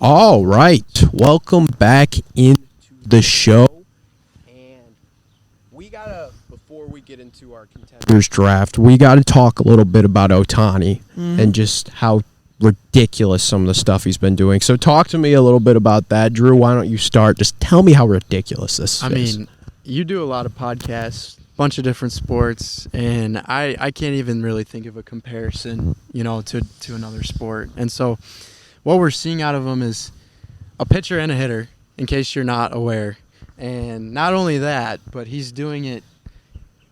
All right, welcome back into the show. And we gotta, before we get into our contenders draft, we gotta talk a little bit about Ohtani and just how ridiculous some of the stuff he's been doing. So talk to me a little bit about that. Drew, why don't you start? Just tell me how ridiculous this is. I mean, you do a lot of podcasts, bunch of different sports, and I can't even really think of a comparison, to another sport. And so what we're seeing out of him is a pitcher and a hitter, in case you're not aware. And not only that, but he's doing it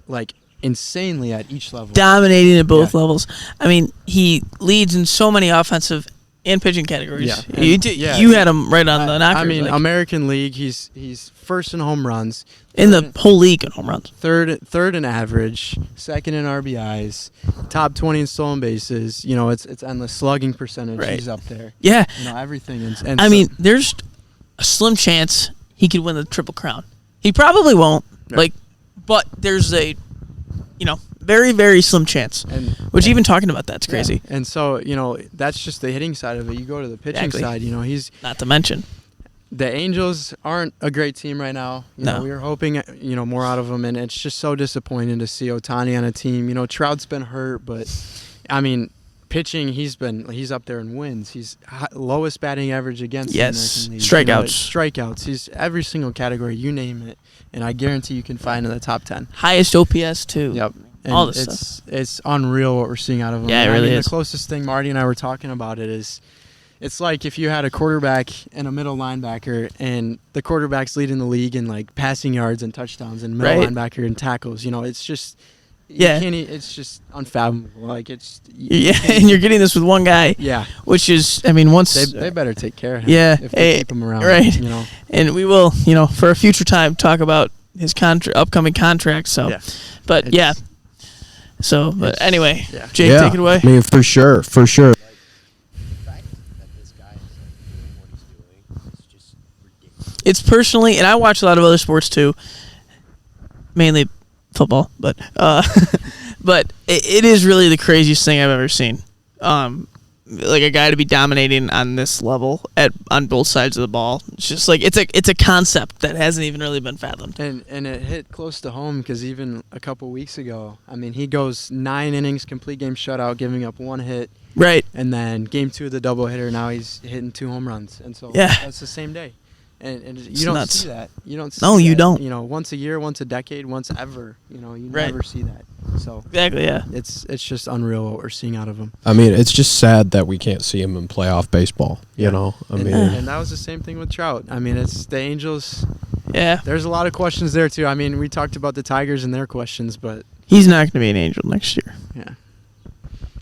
like insanely at each level. Dominating at both levels. I mean, he leads in so many offensive and pitching categories. Yeah. You had him right on the knockers. I mean, American League, he's first in home runs. In the whole league in home runs. Third in average, second in RBIs, top 20 in stolen bases. It's endless slugging percentage. Right. He's up there. Yeah. Everything. I mean, there's a slim chance he could win the Triple Crown. He probably won't. Right. But there's a, very, very slim chance. Which even talking about that's crazy. And so, that's just the hitting side of it. You go to the pitching side, he's... Not to mention. The Angels aren't a great team right now. We were hoping, more out of them, and it's just so disappointing to see Ohtani on a team. Trout's been hurt, but, pitching, he's up there in wins. He's lowest batting average against the American League. Strikeouts. He's every single category, you name it, and I guarantee you can find in the top 10. Highest OPS, too. Yep. And all this stuff. It's unreal what we're seeing out of him. Yeah, it really is. The closest thing Marty and I were talking about it is, it's like if you had a quarterback and a middle linebacker, and the quarterback's leading the league in like passing yards and touchdowns, and middle linebacker and tackles. It's just it's just unfathomable. Like and you're getting this with one guy. Yeah, which is once they better take care of him. Yeah, if they keep him around. Right. And we will for a future time talk about his upcoming contract. So, but anyway, Jake, take it away. I mean, for sure. It's personally, and I watch a lot of other sports too, mainly football, but it is really the craziest thing I've ever seen. Like a guy to be dominating on this level on both sides of the ball. It's just like it's a concept that hasn't even really been fathomed. And it hit close to home because even a couple weeks ago, he goes 9 innings, complete game shutout, giving up 1 hit. Right. And then game 2 of the doubleheader, now he's hitting 2 home runs. And so that's the same day. And you don't see that. You don't see you don't. Once a year, once a decade, once ever. You never see that. So exactly, yeah. It's just unreal what we're seeing out of him. I mean, it's just sad that we can't see him in playoff baseball. And that was the same thing with Trout. It's the Angels. Yeah. There's a lot of questions there too. We talked about the Tigers and their questions, but he's not going to be an Angel next year. Yeah.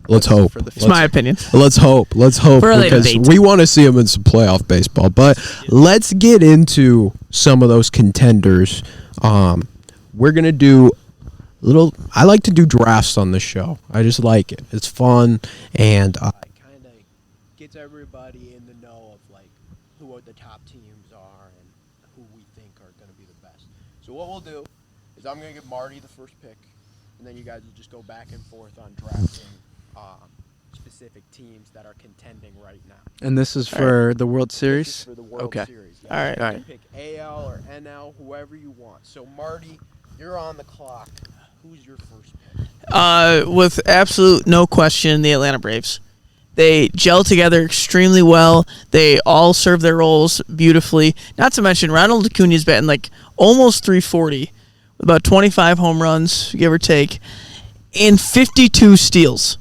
Let's hope. It's my opinion. Let's hope because we want to see him in some playoff baseball. But let's get into some of those contenders. We're going to do I like to do drafts on this show. I just like it. It's fun, and it kind of gets everybody in the know of like who the top teams are and who we think are going to be the best. So what we'll do is I'm going to give Marty the first pick, and then you guys will just go back and forth on drafting specific teams that are contending right now. And this is for the World Series? This is for the World Series. Yeah. All right. You can pick AL or NL, whoever you want. So, Marty, you're on the clock. Who's your first pick? With absolute no question, the Atlanta Braves. They gel together extremely well. They all serve their roles beautifully. Not to mention, Ronald Acuna's batting like almost 340, with about 25 home runs, give or take, and 52 steals.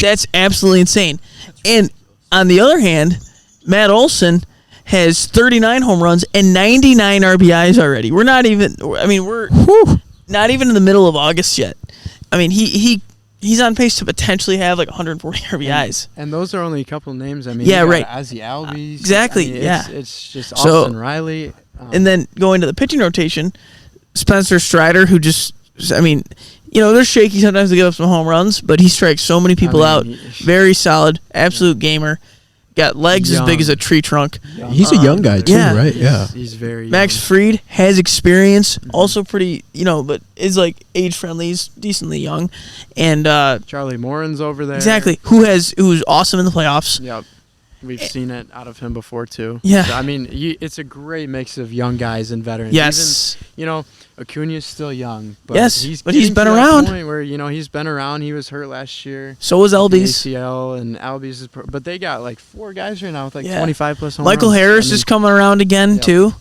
That's absolutely insane. And on the other hand, Matt Olson has 39 home runs and 99 RBIs already. We're not even not even in the middle of August yet. He's on pace to potentially have like 140 RBIs. And those are only a couple of names. Right. Ozzie Albies. Exactly, It's just Austin Riley. And then going to the pitching rotation, Spencer Strider, who just, they're shaky sometimes to give up some home runs, but he strikes so many people out. Very solid, absolute gamer. Got legs as big as a tree trunk. He's a young guy too, right? Yeah. He's very Max Fried has experience, also pretty, but is like age friendly. He's decently young, and Charlie Morin's over there. Exactly. Who's awesome in the playoffs. Yep. We've seen it out of him before too. Yeah. So, I mean, it's a great mix of young guys and veterans. Yes. Even, Acuna's still young, but he's been around. Point where he's been around. He was hurt last year. So was Albies. ACL and Albies, but they got like 4 guys right now with like 25 plus home Michael runs. Harris is coming around again too.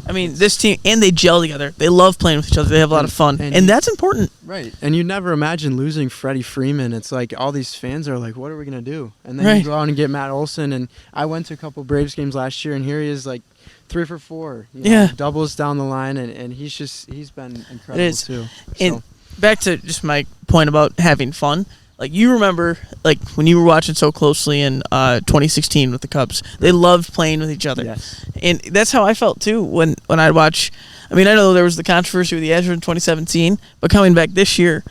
I mean, It's this team, and they gel together. They love playing with each other. They have a lot of fun, and that's important. Right. And you never imagine losing Freddie Freeman. It's like all these fans are like, what are we going to do? And then you go out and get Matt Olson. And I went to a couple Braves games last year, and here he is like 3 for 4. Doubles down the line, and he's been incredible too. And back to just my point about having fun. Like, you remember, like, when you were watching so closely in 2016 with the Cubs, they loved playing with each other. Yes. And that's how I felt, too, when I'd watch. I mean, I know there was the controversy with the Astros in 2017, but coming back this year,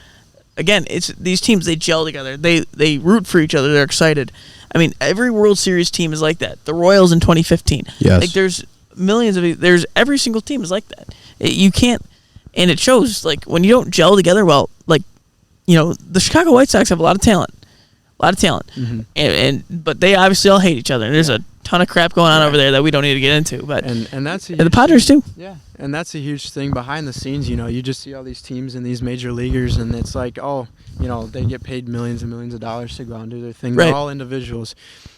again, it's these teams, they gel together. They root for each other. They're excited. I mean, every World Series team is like that. The Royals in 2015. Yes. Like, there's millions of – there's every single team is like that. You can't – and it shows, like, when you don't gel together well, like, the Chicago White Sox have a lot of talent. Mm-hmm. But they obviously all hate each other. And there's a ton of crap going on over there that we don't need to get into. But and that's the Padres too. Yeah, and that's a huge thing behind the scenes. You just see all these teams and these major leaguers, and it's like, they get paid millions and millions of dollars to go out and do their thing. Right. They're all individuals.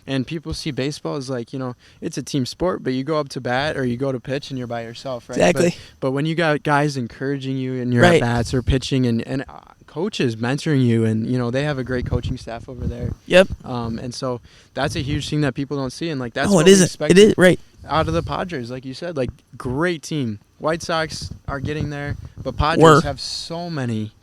And people see baseball as like, it's a team sport, but you go up to bat or you go to pitch and you're by yourself, right? Exactly. But when you got guys encouraging you in your at-bats or pitching and coaches mentoring you, and they have a great coaching staff over there. Yep. And so that's a huge thing that people don't see, and like that's what we expect. It is right out of the Padres, like you said, like great team. White Sox are getting there, but Padres have so many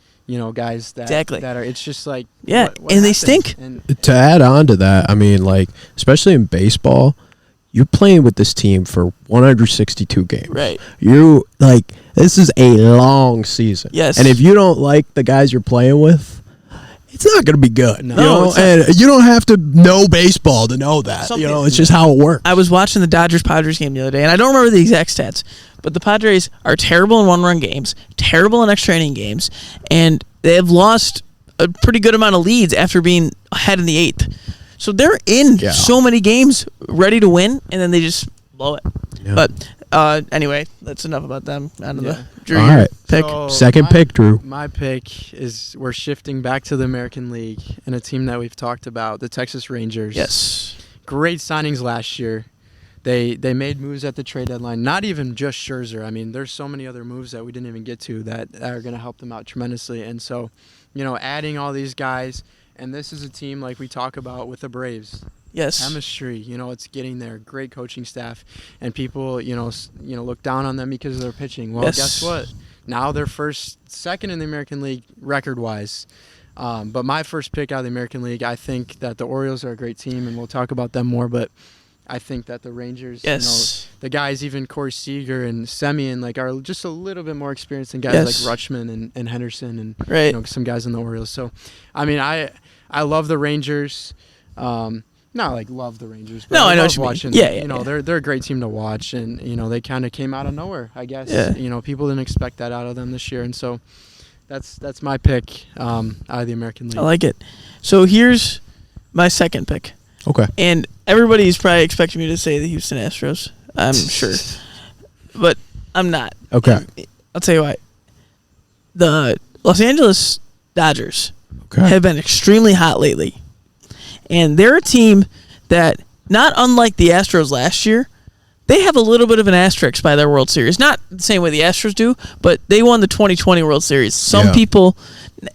guys that are. It's just like what and happened? they stink. And to add on to that, I mean, like, especially in baseball, you're playing with this team for 162 games. Right. You this is a long season. Yes. And if you don't like the guys you're playing with, it's not going to be good. No. And you don't have to know baseball to know that. It's just how it works. I was watching the Dodgers-Padres game the other day, and I don't remember the exact stats, but the Padres are terrible in one-run games, terrible in extra inning games, and they have lost a pretty good amount of leads after being ahead in the 8th. So they're in so many games ready to win, and then they just blow it. Yeah. But anyway, that's enough about them. Drew, all right. Pick. Second pick, Drew. My pick is we're shifting back to the American League and a team that we've talked about, the Texas Rangers. Yes. Great signings last year. They made moves at the trade deadline, not even just Scherzer. I mean, there's so many other moves that we didn't even get to that are going to help them out tremendously. And so, adding all these guys, and this is a team like we talk about with the Braves. Yes. Chemistry, it's getting there. Great coaching staff, and people, look down on them because of their pitching. Well, guess what? Now they're second in the American League record-wise. But my first pick out of the American League, I think that the Orioles are a great team, and we'll talk about them more. But I think that the Rangers, the guys, even Corey Seager and Semien, are just a little bit more experienced than guys like Rutschman and Henderson and some guys in the Orioles. So, I mean, I love the Rangers. Not like love the Rangers, but I know love what you watching. mean. They're a great team to watch, and they kind of came out of nowhere, I guess. Yeah. People didn't expect that out of them this year, and so that's my pick out of the American League. I like it. So here's my second pick. Okay. And everybody's probably expecting me to say the Houston Astros. I'm sure, but I'm not. Okay. I'll tell you why. The Los Angeles Dodgers have been extremely hot lately. And they're a team that, not unlike the Astros last year, they have a little bit of an asterisk by their World Series. Not the same way the Astros do, but they won the 2020 World Series. Some people,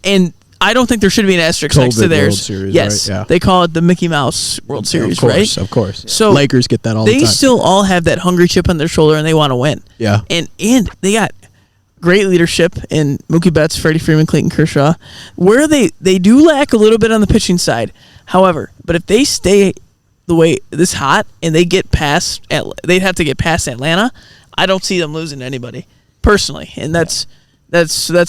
and I don't think there should be an asterisk next to theirs. World Series, yes, right? Yeah. They call it the Mickey Mouse World Series, right? Of course. So Lakers get that all the time. They still all have that hungry chip on their shoulder, and they want to win. Yeah. And they got great leadership in Mookie Betts, Freddie Freeman, Clayton Kershaw, where they do lack a little bit on the pitching side. However, but if they stay the way this hot and they'd have to get past Atlanta, I don't see them losing to anybody personally, and that's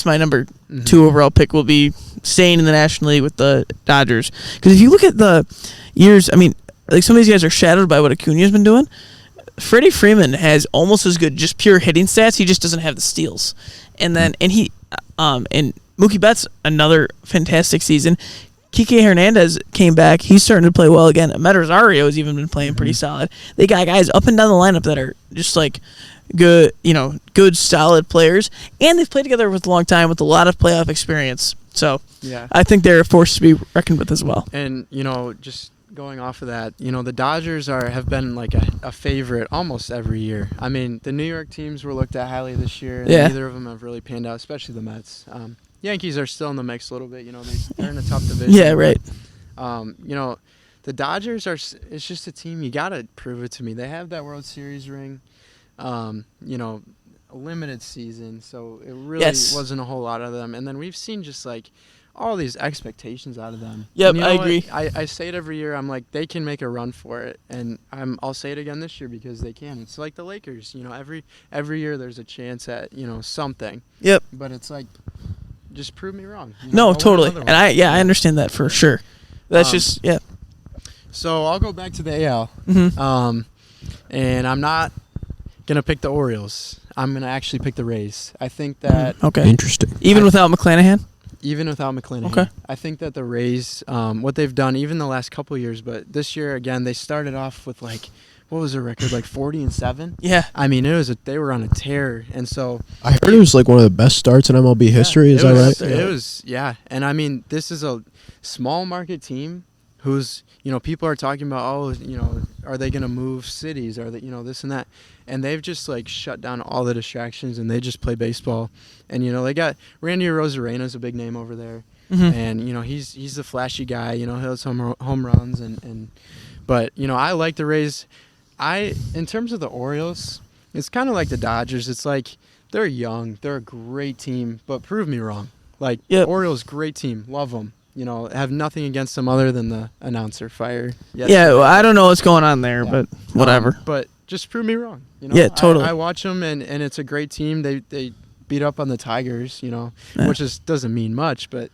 my number 2 overall pick. Will be staying in the National League with the Dodgers, because if you look at the years, I mean, like, some of these guys are shadowed by what Acuna's been doing. Freddie Freeman has almost as good just pure hitting stats. He just doesn't have the steals. And Mookie Betts, another fantastic season. Kike Hernandez came back. He's starting to play well again. Ahmed Rosario has even been playing pretty solid. They got guys up and down the lineup that are just like good, good, solid players. And they've played together for a long time with a lot of playoff experience. So I think they're a force to be reckoned with as well. And, just going off of that, the Dodgers have been like a favorite almost every year. I mean, the New York teams were looked at highly this year, and neither of them have really panned out, especially the Mets. Yankees are still in the mix a little bit. They're in a tough division. Yeah, right. The Dodgers it's just a team. You got to prove it to me. They have that World Series ring, a limited season, so it really wasn't a whole lot of them. And then we've seen just like all these expectations out of them. Yep, I agree. I say it every year. I'm like, they can make a run for it, and I'll say it again this year because they can. It's like the Lakers. Every year there's a chance at something. Yep. But it's like, just prove me wrong. No, totally. And I understand that for sure. That's So I'll go back to the AL. And I'm not gonna pick the Orioles. I'm gonna actually pick the Rays. I think that Interesting. Even without McClanahan? Even without McClanahan. Okay. I think that the Rays, what they've done, even the last couple of years, but this year again, they started off with like, what was their record? Like 40-7. Yeah. I mean, they were on a tear, and so I heard it was like one of the best starts in MLB history. Is that right? It was, and I mean, this is a small market team who's, people are talking about, are they going to move cities? Are they, this and that? And they've just like shut down all the distractions, and they just play baseball. And they got Randy Rosarena's a big name over there, and he's the flashy guy. He'll hit home runs, but I like the Rays. In terms of the Orioles, it's kind of like the Dodgers. It's like they're young, they're a great team, but prove me wrong. Like Orioles, great team, love them. Have nothing against them other than the announcer fire. Well, I don't know what's going on there, but whatever. But just prove me wrong. Yeah, totally. I watch them, and it's a great team. They beat up on the Tigers, which doesn't mean much, but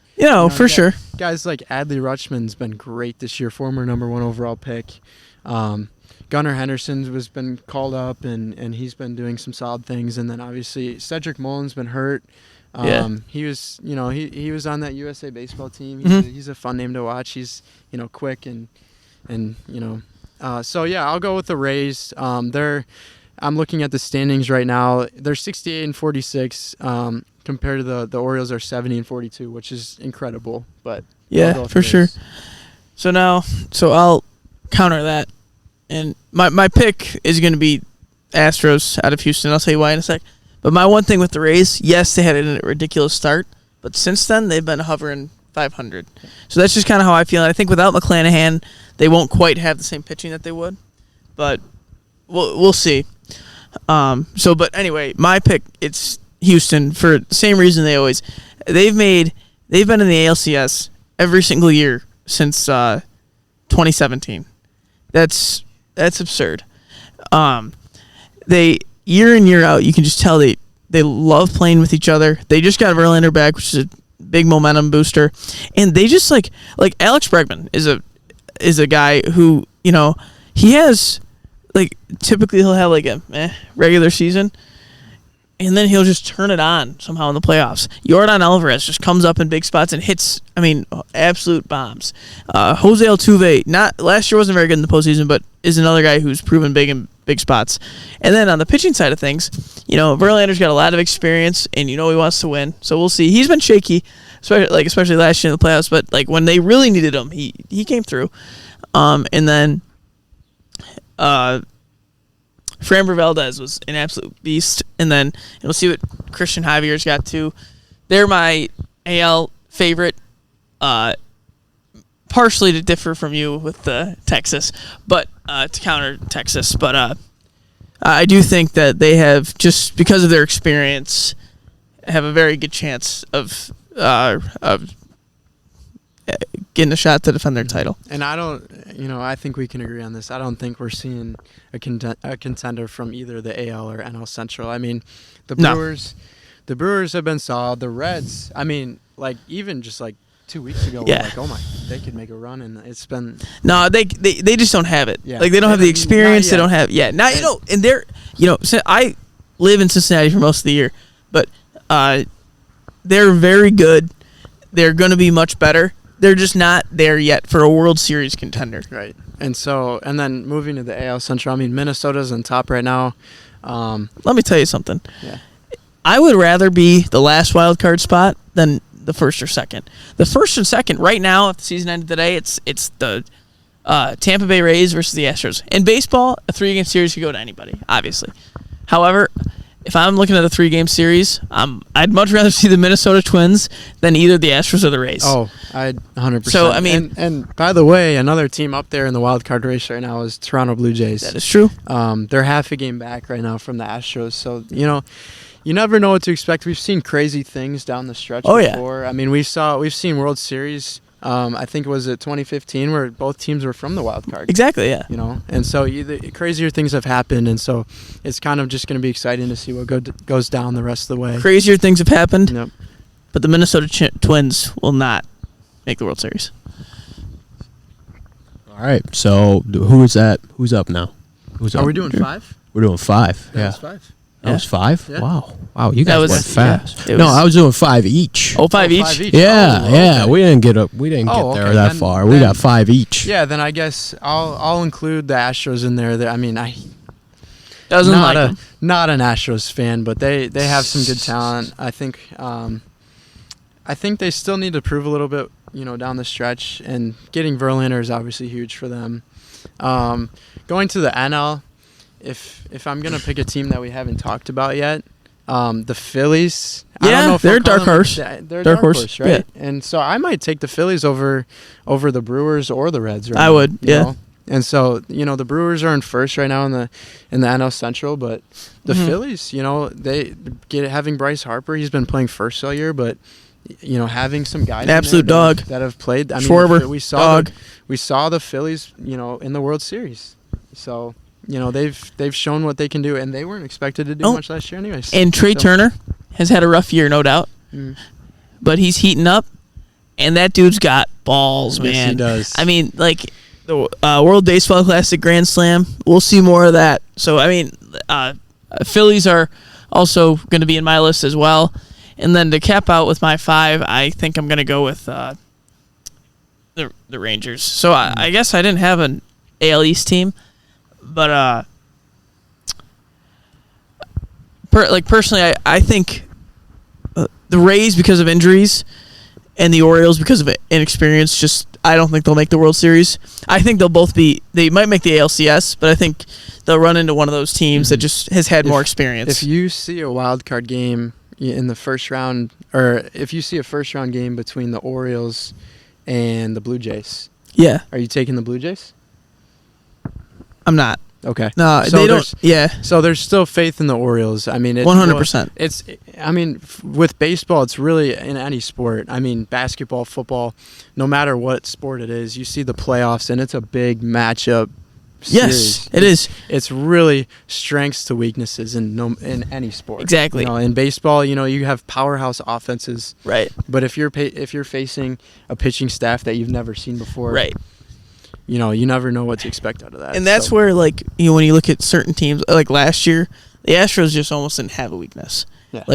for sure. Guys like Adley Rutschman's been great this year, former #1 overall pick. Gunnar Henderson's been called up, and he's been doing some solid things. And then obviously Cedric Mullen's been hurt. He was, he was on that USA baseball team. He's a fun name to watch. He's, quick and so I'll go with the Rays. I'm looking at the standings right now. They're 68-46. Compared to the Orioles are 70-42, which is incredible. But for sure. So I'll counter that, and my pick is going to be Astros out of Houston. I'll tell you why in a sec. But my one thing with the Rays, yes, they had a ridiculous start, but since then they've been hovering 500. So that's just kind of how I feel. I think without McClanahan, they won't quite have the same pitching that they would, but we'll see. But anyway, my pick, it's Houston for the same reason they've been in the ALCS every single year since 2017. That's absurd. They year in, year out, you can just tell they love playing with each other. They just got Verlander back, which is a big momentum booster, and they just like Alex Bregman is a guy who he has typically he'll have a regular season, and then he'll just turn it on somehow in the playoffs. Yordan Alvarez just comes up in big spots and hits, absolute bombs. Jose Altuve, last year wasn't very good in the postseason, but is another guy who's proven big in big spots. And then on the pitching side of things, Verlander's got a lot of experience, and he wants to win. So we'll see. He's been shaky, especially last year in the playoffs, but when they really needed him, he came through. And then Framber Valdez was an absolute beast. And then we'll see what Christian Javier's got too. They're my AL favorite, partially to differ from you with Texas, but to counter Texas. But I do think that they have, just because of their experience, have a very good chance of getting a shot to defend their title. And I think we can agree on this. I don't think we're seeing a contender from either the AL or NL Central. I mean, the Brewers have been solid. The Reds, even just 2 weeks ago, we're like, oh my, they could make a run, and it's been... No, they just don't have it. Yeah. They don't have the experience. They don't have... Yeah, now, and they're... I live in Cincinnati for most of the year, but they're very good. They're going to be much better. they're just not there yet for a World Series contender. Right. And then moving to the AL Central, I mean, Minnesota's on top right now. Let me tell you something. Yeah. I would rather be the last wild card spot than the first or second. The first and second right now, if the season ended today, it's the Tampa Bay Rays versus the Astros. In baseball, a 3-game series could go to anybody, obviously. However, if I'm looking at a 3-game series, I'd much rather see the Minnesota Twins than either the Astros or the Rays. Oh, I'd 100%. So, I mean... And by the way, another team up there in the wild card race right now is Toronto Blue Jays. That is true. They're half a game back right now from the Astros. So, you never know what to expect. We've seen crazy things down the stretch before. I mean, we've seen World Series. I think it was 2015 where both teams were from the wild card. Exactly, yeah. And so crazier things have happened, and so it's kind of just going to be exciting to see what goes down the rest of the way. Crazier things have happened, Yep. but the Minnesota Twins will not make the World Series. All right, so who is that? Who's up now? Are we doing 5? We're doing 5. That was 5. That was 5? Yeah. Wow, you guys went fast. Yeah, no, I was doing 5 each. Oh, 5 each? 5 each. Yeah, Okay. we didn't get there that far. We got 5 each. Yeah, then I guess I'll include the Astros in there. I mean, Doesn't like them. Not an Astros fan, but they have some good talent. I think they still need to prove a little bit, down the stretch, and getting Verlander is obviously huge for them. Going to the NL, if I'm gonna pick a team that we haven't talked about yet, the Phillies. Yeah, I don't know if they're I'll call dark horse. They're dark horse, right? Yeah. And so I might take the Phillies over the Brewers or the Reds. Right I now, would, yeah. know? And so the Brewers are in first right now in the NL Central, but the Phillies, they having Bryce Harper. He's been playing first all year, but having some guys absolute dog that have played. I mean, Schwarber, we saw the Phillies, in the World Series. So they've shown what they can do, and they weren't expected to do much last year, anyways. And Trey Turner has had a rough year, no doubt, but he's heating up, and that dude's got balls, man. Yes, he does. I mean, like the World Baseball Classic Grand Slam, we'll see more of that. So I mean, Phillies are also going to be in my list as well. And then to cap out with my 5, I think I'm going to go with the Rangers. So I guess I didn't have an AL East team, but personally, I think the Rays because of injuries and the Orioles because of inexperience. Just I don't think they'll make the World Series. I think they'll both be. They might make the ALCS, but I think they'll run into one of those teams that just has had more experience. If you see a wild card game in the first round, or if you see a first round game between the Orioles and the Blue Jays, are you taking the Blue Jays? I'm not. Okay. No, so they don't. Yeah. So there's still faith in the Orioles. I mean, 100%. With baseball, it's really in any sport. I mean, basketball, football, no matter what sport it is, you see the playoffs, and it's a big matchup. Yes, it is. It's really strengths to weaknesses in any sport. Exactly. In baseball, you have powerhouse offenses. Right. But if you're facing a pitching staff that you've never seen before, right. You never know what to expect out of that. And that's where, when you look at certain teams, like last year, the Astros just almost didn't have a weakness. Yeah.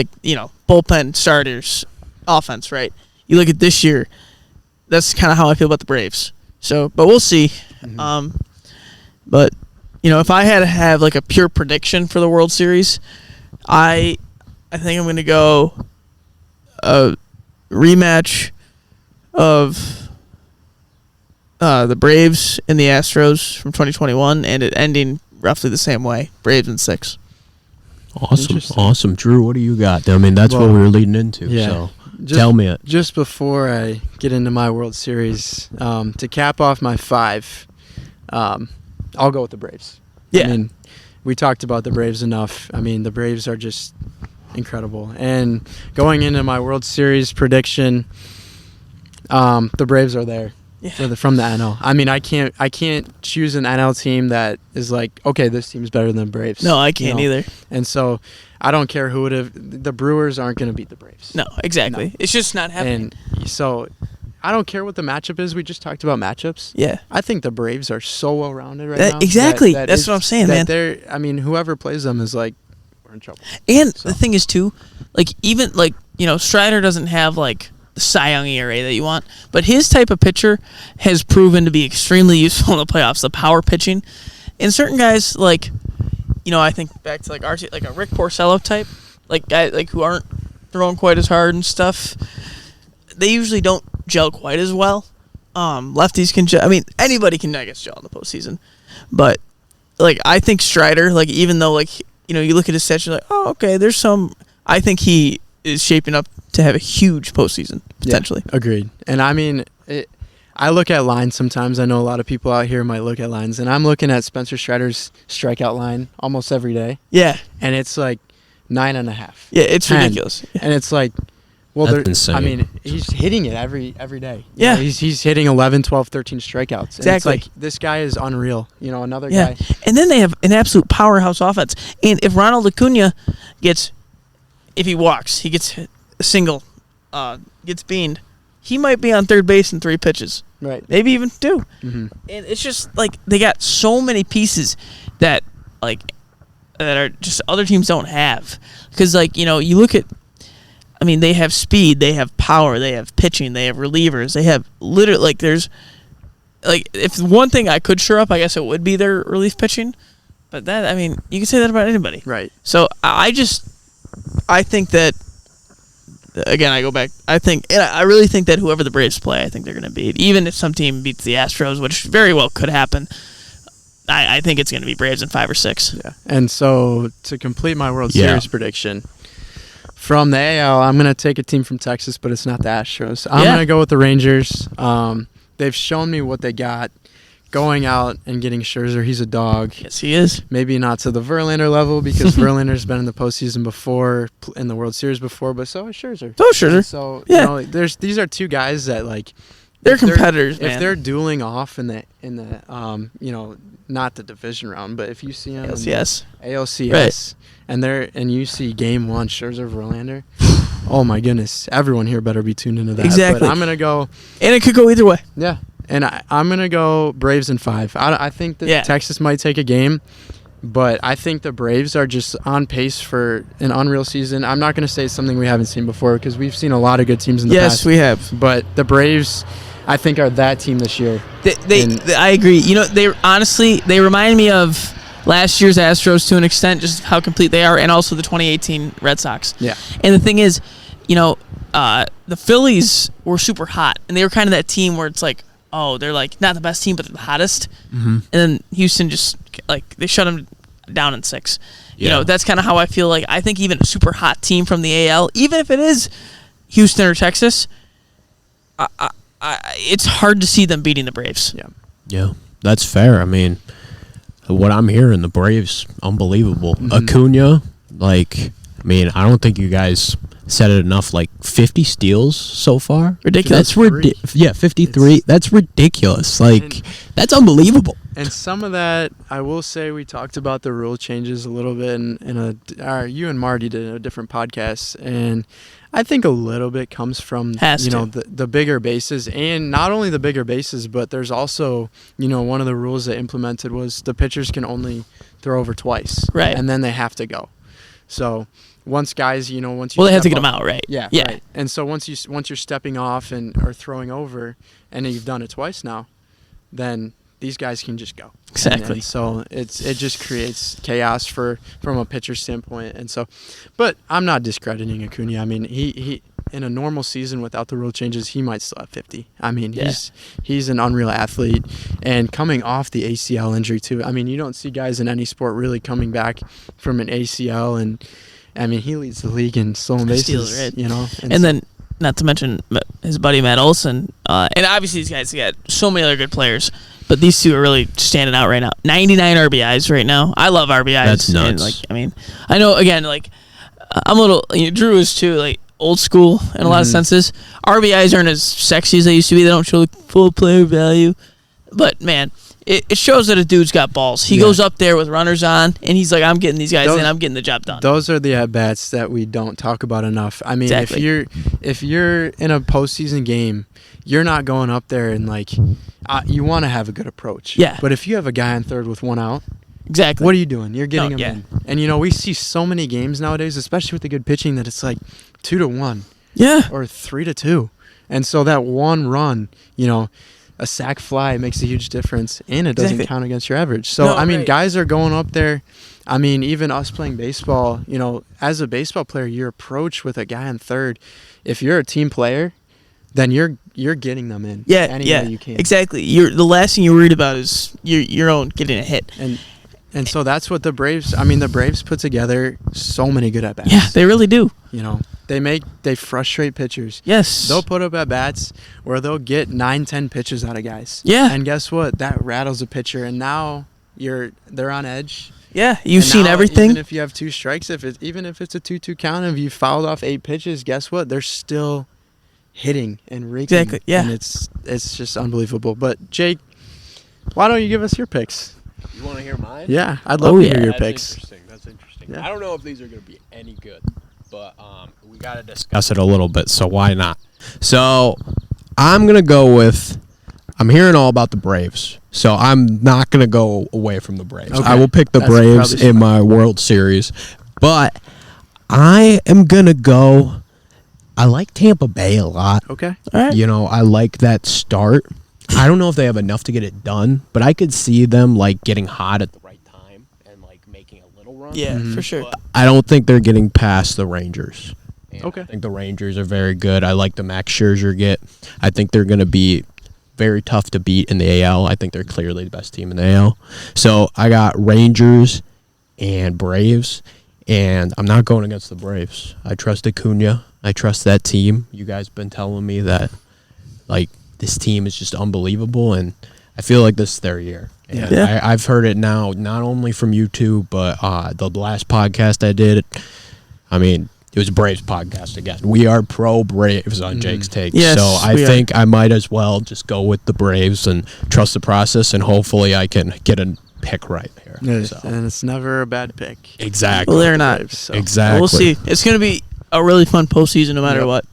Bullpen, starters, offense, right? You look at this year, that's kind of how I feel about the Braves. So, but we'll see. Mm-hmm. But, if I had to have, a pure prediction for the World Series, I think I'm going to go a rematch of the Braves and the Astros from 2021, and it ending roughly the same way, Braves in 6. Awesome. Drew, what do you got? I mean, that's what we were leading into, so tell me it. Just before I get into my World Series, to cap off my 5, I'll go with the Braves. Yeah. I mean, we talked about the Braves enough. I mean, the Braves are just incredible. And going into my World Series prediction, the Braves are there from the NL. I mean, I can't choose an NL team that is okay, this team's better than the Braves. No, I can't either. And so I don't care who would have. The Brewers aren't going to beat the Braves. No, exactly. No. It's just not happening. And so I don't care what the matchup is. We just talked about matchups. Yeah. I think the Braves are so well rounded right now. Exactly. That's what I'm saying, man. Whoever plays them is we're in trouble. And the thing is too, even Strider doesn't have Cy Young ERA that you want. But his type of pitcher has proven to be extremely useful in the playoffs. The power pitching, and certain guys like, I think back to like a Rick Porcello type, like guys like who aren't throwing quite as hard and stuff. They usually don't gel quite as well. Lefties can gel. I mean, anybody can, I guess, gel in the postseason. But like, I think Strider, like, even though like you look at his stats, you're like, oh, okay, there's some. I think he is shaping up to have a huge postseason potentially. Yeah, agreed. And I mean, I look at lines sometimes. I know a lot of people out here might look at lines, and I'm looking at Spencer Strider's strikeout line almost every day. Yeah, and it's like 9.5. Yeah, it's 10. Ridiculous. And it's like, well, that's insane. I mean, he's hitting it every day. Yeah, he's hitting 11, 12, 13 strikeouts. Exactly. And it's like, this guy is unreal. Another guy. And then they have an absolute powerhouse offense. And if Ronald Acuna if he walks, he gets a single, gets beamed, he might be on third base in 3 pitches. Right. Maybe even 2. Mm-hmm. And it's just like they got so many pieces that are just other teams don't have. Because you look at, I mean, they have speed, they have power, they have pitching, they have relievers, they have literally there's if one thing I could shore up, I guess it would be their relief pitching. But that, I mean, you can say that about anybody. Right. So I think that, again, I go back. I really think that whoever the Braves play, I think they're going to beat. Even if some team beats the Astros, which very well could happen, I think it's going to be Braves in 5 or 6. Yeah. And so to complete my World Series prediction, from the AL, I'm going to take a team from Texas, but it's not the Astros. I'm going to go with the Rangers. They've shown me what they got. Going out and getting Scherzer, he's a dog. Yes, he is. Maybe not to the Verlander level, because Verlander's been in the postseason before, in the World Series before, but so is Scherzer. So is Scherzer. So yeah, these are two guys that they're competitors. Man. If they're dueling off in the not the division round, but if you see them ALCS, right, and you see Game 1 Scherzer Verlander, oh my goodness, everyone here better be tuned into that. Exactly. But I'm gonna go, and it could go either way. Yeah. And I'm going to go Braves in 5. I think that Texas might take a game, but I think the Braves are just on pace for an unreal season. I'm not going to say it's something we haven't seen before, because we've seen a lot of good teams in the past. Yes, we have. But the Braves, I think, are that team this year. I agree. They remind me of last year's Astros to an extent, just how complete they are, and also the 2018 Red Sox. Yeah. And the thing is, the Phillies were super hot, and they were kind of that team where it's like, oh, they're not the best team, but they're the hottest. Mm-hmm. And then Houston just they shut them down in 6. Yeah. That's kind of how I feel. I think even a super hot team from the AL, even if it is Houston or Texas, it's hard to see them beating the Braves. Yeah, that's fair. I mean, what I'm hearing, the Braves, unbelievable. Mm-hmm. Acuna, I don't think you guys said it enough. 50 steals so far. Ridiculous. That's 53. That's ridiculous. That's unbelievable. And some of that, I will say, we talked about the rule changes a little bit you and Marty did a different podcast, and I think a little bit comes from the bigger bases, and not only the bigger bases, but there's also one of the rules they implemented was the pitchers can only throw over twice, right, and then they have to go. So once guys, they have to get them out, right? Yeah. Right. And so once you're stepping off or throwing over, and you've done it twice now, then these guys can just go. Exactly. And so it just creates chaos from a pitcher standpoint. And so, but I'm not discrediting Acuna. I mean, he in a normal season without the rule changes, he might still have 50. I mean, he's an unreal athlete, and coming off the ACL injury too. I mean, you don't see guys in any sport really coming back from an ACL, and I mean, he leads the league in stolen bases. Steals, right. And then not to mention his buddy Matt Olson, and obviously these guys got so many other good players, but these two are really standing out right now. 99 RBIs right now. I love RBIs. That's nuts. And I know again, I'm a little. Drew is too old school in a lot of senses. RBIs aren't as sexy as they used to be. They don't show full player value, but man, it shows that a dude's got balls. He goes up there with runners on, and he's like, I'm getting these guys in. I'm getting the job done. Those are the at-bats that we don't talk about enough. I mean, exactly. if you're in a postseason game, you're not going up there and you want to have a good approach. Yeah. But if you have a guy on third with 1 out, exactly, what are you doing? You're getting him in. And we see so many games nowadays, especially with the good pitching, that it's 2-1. Yeah. Or 3-2. And so that one run, you know, a sac fly makes a huge difference, and it doesn't count against your average. So, I mean, guys are going up there. I mean, even us playing baseball, you know, as a baseball player, your approach with a guy on third, if you're a team player, then you're getting them in. Any way you can. Exactly. The last thing you're worried about is your own getting a hit. And so that's what the Braves put together so many good at-bats. Yeah, they really do. You know, they frustrate pitchers. Yes. They'll put up at-bats where they'll get 9-10 pitches out of guys. Yeah. And guess what? That rattles a pitcher, and now they're on edge. Yeah, you've seen everything. Even if you have 2 strikes, even if it's a 2-2 count, if you fouled off 8 pitches, guess what? They're still hitting and raking. Exactly, yeah. And it's just unbelievable. But, Jake, why don't you give us your picks? You want to hear mine? Yeah, I'd love to hear your picks. That's interesting. Yeah. I don't know if these are going to be any good, but we got to discuss it a little bit, so why not? So I'm going to go with – I'm hearing all about the Braves, so I'm not going to go away from the Braves. Okay. I will pick the Braves in my World Series, but I am going to go – I like Tampa Bay a lot. Okay. All right. You know, I like that start. I don't know if they have enough to get it done, but I could see them like getting hot at the right time and like making a little run. Yeah, for sure. But I don't think they're getting past the Rangers. And Okay. I think the Rangers are very good. I like the Max Scherzer get. I think they're going to be very tough to beat in the AL. I think they're clearly the best team in the AL. So I got Rangers and Braves, and I'm not going against the Braves. I trust Acuna. I trust that team. You guys have been telling me that, like, this team is just unbelievable, and I feel like this is their year. And Yeah. I've heard it now, not only from you two, but the last podcast I did. I mean, it was a Braves podcast again. We are pro Braves on Jake's Take. Yes, so I think I might as well just go with the Braves and trust the process, and hopefully I can get a pick right here. And it's never a bad pick. Exactly. Well, they're not. Braves, so. Exactly. We'll see. It's going to be a really fun postseason no matter what.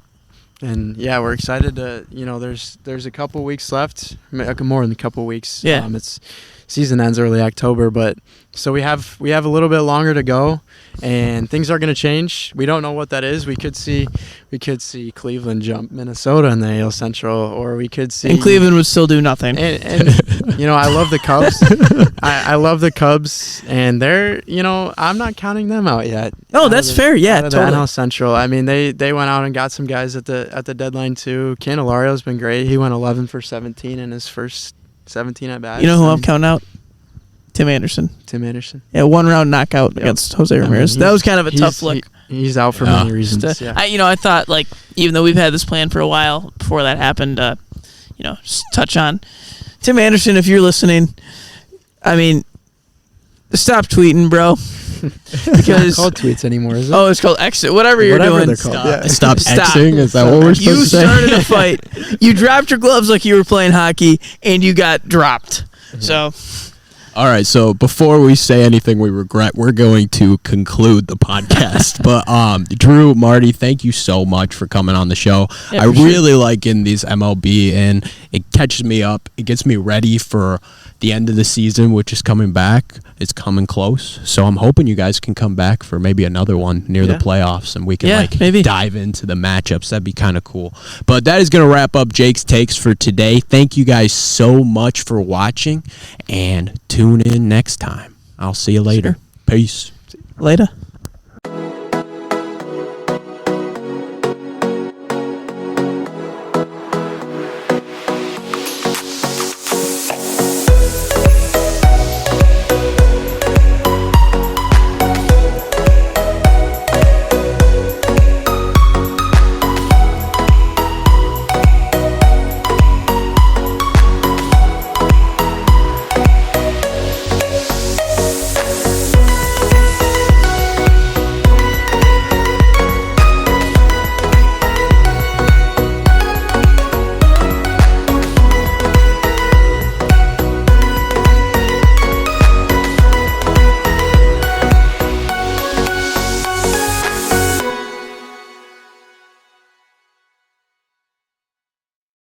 And yeah, we're excited to, you know, there's a couple weeks left, more than a couple weeks. Yeah. It's season ends early October, but so we have a little bit longer to go, and things are going to change. We don't know what that is. We could see Cleveland jump Minnesota in the AL Central, or we could see. And Cleveland would still do nothing. And you know, I love the Cubs. I love the Cubs, and they're, you know, I'm not counting them out yet. Oh, that's fair. Yeah, out of the totally. NL Central. I mean, they went out and got some guys at the deadline too. Candelario's been great. He went 11 for 17 in his first 17 at bats. You know who I'm counting out? Tim Anderson. Yeah, 1-round knockout against Jose Ramirez. That was kind of a tough look. He's out for many reasons. I thought, like, even though we've had this plan for a while before that happened, just touch on Tim Anderson. If you're listening, I mean, stop tweeting, bro. Because it's not called tweets anymore, is it? Oh, it's called exit. Whatever you're doing. They're called. Yeah. Stop Xing? Is that what we're supposed to say? You started a fight. You dropped your gloves like you were playing hockey, and you got dropped. So. All right, so before we say anything we regret, we're going to conclude the podcast. But Drew, Marty, thank you so much for coming on the show. Yeah, I really like getting these MLB, and it catches me up. It gets me ready for the end of the season, which is coming back. It's coming close. So I'm hoping you guys can come back for maybe another one near the playoffs, and we can maybe dive into the matchups. That'd be kind of cool. But that is going to wrap up Jake's Takes for today. Thank you guys so much for watching, and tune in next time. I'll see you later. Peace. Later.